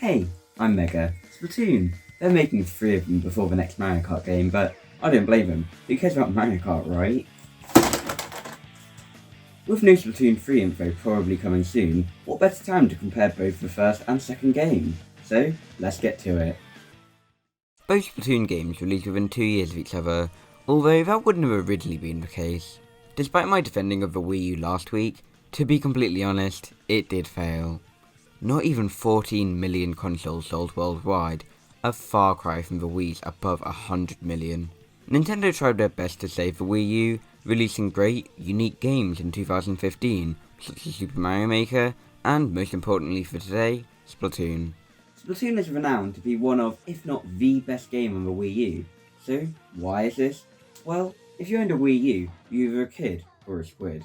Hey, I'm Mega. Splatoon. They're making 3 of them before the next Mario Kart game, but I don't blame them. Who cares about Mario Kart, right? With new Splatoon 3 info probably coming soon, what better time to compare both the first and second game? So, let's get to it. Both Splatoon games released within 2 years of each other, although that wouldn't have originally been the case. Despite my defending of the Wii U last week, to be completely honest, it did fail. Not even 14 million consoles sold worldwide, a far cry from the Wii's above 100 million. Nintendo tried their best to save the Wii U, releasing great, unique games in 2015, such as Super Mario Maker, and most importantly for today, Splatoon. Splatoon is renowned to be one of, if not the best game on the Wii U. So, why is this? Well, if you owned a Wii U, you're either a kid or a squid.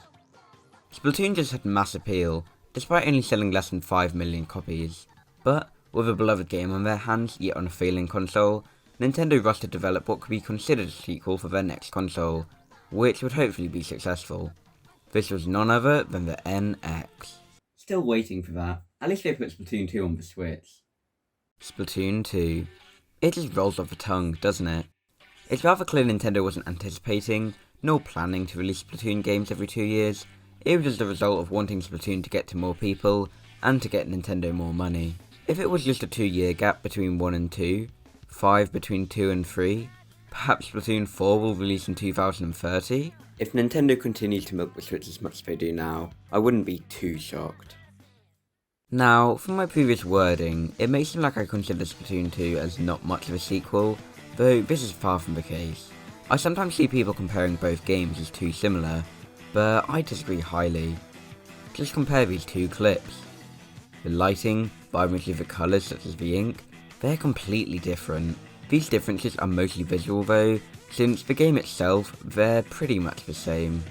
Splatoon just had mass appeal, despite only selling less than 5 million copies. But, with a beloved game on their hands yet on a failing console, Nintendo rushed to develop what could be considered a sequel for their next console, which would hopefully be successful. This was none other than the NX. Still waiting for that. At least they put Splatoon 2 on the Switch. Splatoon 2. It just rolls off the tongue, doesn't it? It's rather clear Nintendo wasn't anticipating, nor planning to release Splatoon games every 2 years. It was just the result of wanting Splatoon to get to more people, and to get Nintendo more money. If it was just a 2-year gap between 1 and 2, 5 between 2 and 3, perhaps Splatoon 4 will release in 2030? If Nintendo continues to milk the Switch as much as they do now, I wouldn't be too shocked. Now, from my previous wording, it may seem like I consider Splatoon 2 as not much of a sequel, though this is far from the case. I sometimes see people comparing both games as too similar, but I disagree highly. Just compare these two clips. The lighting, vibrancy of the colours such as the ink, they're completely different. These differences are mostly visual though, since the game itself, they're pretty much the same.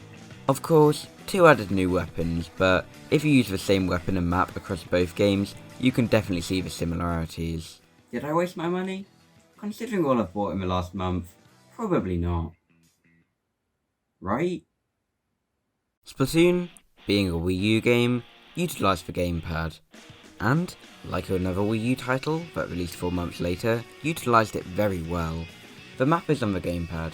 Of course, 2 added new weapons, but if you use the same weapon and map across both games, you can definitely see the similarities. Did I waste my money? Considering all I've bought in the last month, probably not. Right? Splatoon, being a Wii U game, utilised the GamePad, and, like another Wii U title that released 4 months later, utilised it very well. The map is on the GamePad.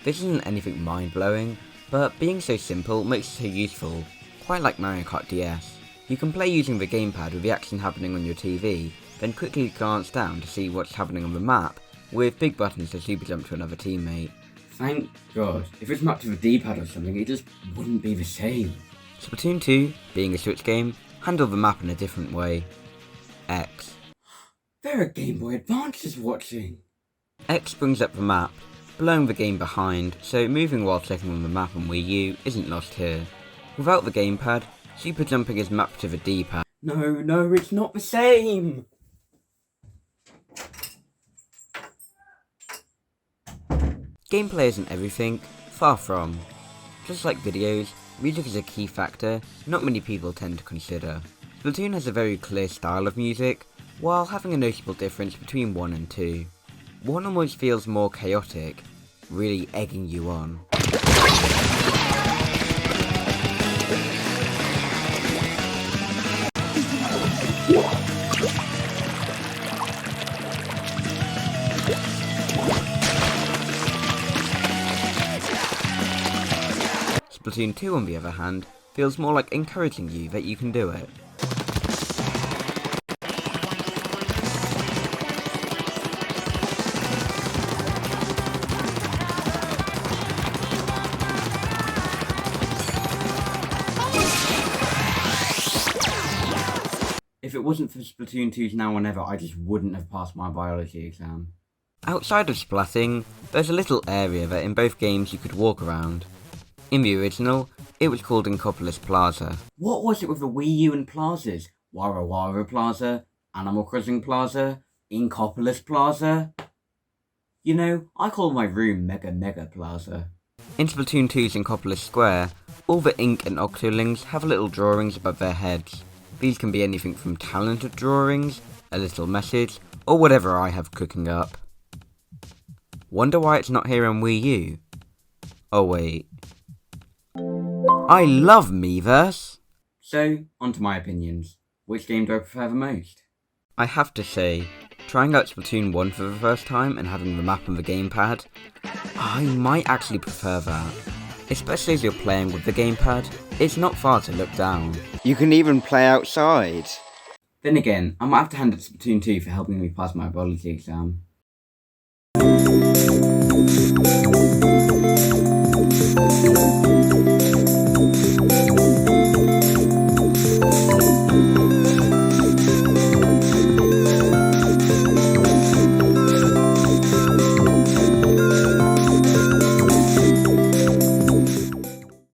This isn't anything mind-blowing, but being so simple makes it so useful, quite like Mario Kart DS. You can play using the GamePad with the action happening on your TV, then quickly glance down to see what's happening on the map, with big buttons to super jump to another teammate. Thank God. If it's mapped to the D-pad or something, it just wouldn't be the same. Splatoon 2, being a Switch game, handled the map in a different way. X. There are Game Boy Advances watching! X brings up the map, blowing the game behind, so moving while checking on the map on Wii U isn't lost here. Without the gamepad, super jumping is mapped to the D-pad. No, it's not the same! Gameplay isn't everything, far from. Just like videos, music is a key factor not many people tend to consider. Splatoon has a very clear style of music, while having a noticeable difference between 1 and 2. 1 almost feels more chaotic, really egging you on. Splatoon 2, on the other hand, feels more like encouraging you that you can do it. If it wasn't for Splatoon 2's Now or Never, I just wouldn't have passed my biology exam. Outside of splatting, there's a little area that in both games you could walk around. In the original, it was called Inkopolis Plaza. What was it with the Wii U and plazas? Wara Wara Plaza? Animal Crossing Plaza? Inkopolis Plaza? You know, I call my room Mega Plaza. In Splatoon 2's Inkopolis Square, all the ink and octolings have little drawings above their heads. These can be anything from talented drawings, a little message, or whatever I have cooking up. Wonder why it's not here on Wii U? Oh wait. I love Miiverse! So, on to my opinions. Which game do I prefer the most? I have to say, trying out Splatoon 1 for the first time and having the map on the GamePad, I might actually prefer that. Especially as you're playing with the GamePad, it's not far to look down. You can even play outside. Then again, I might have to hand it to Splatoon 2 for helping me pass my biology exam.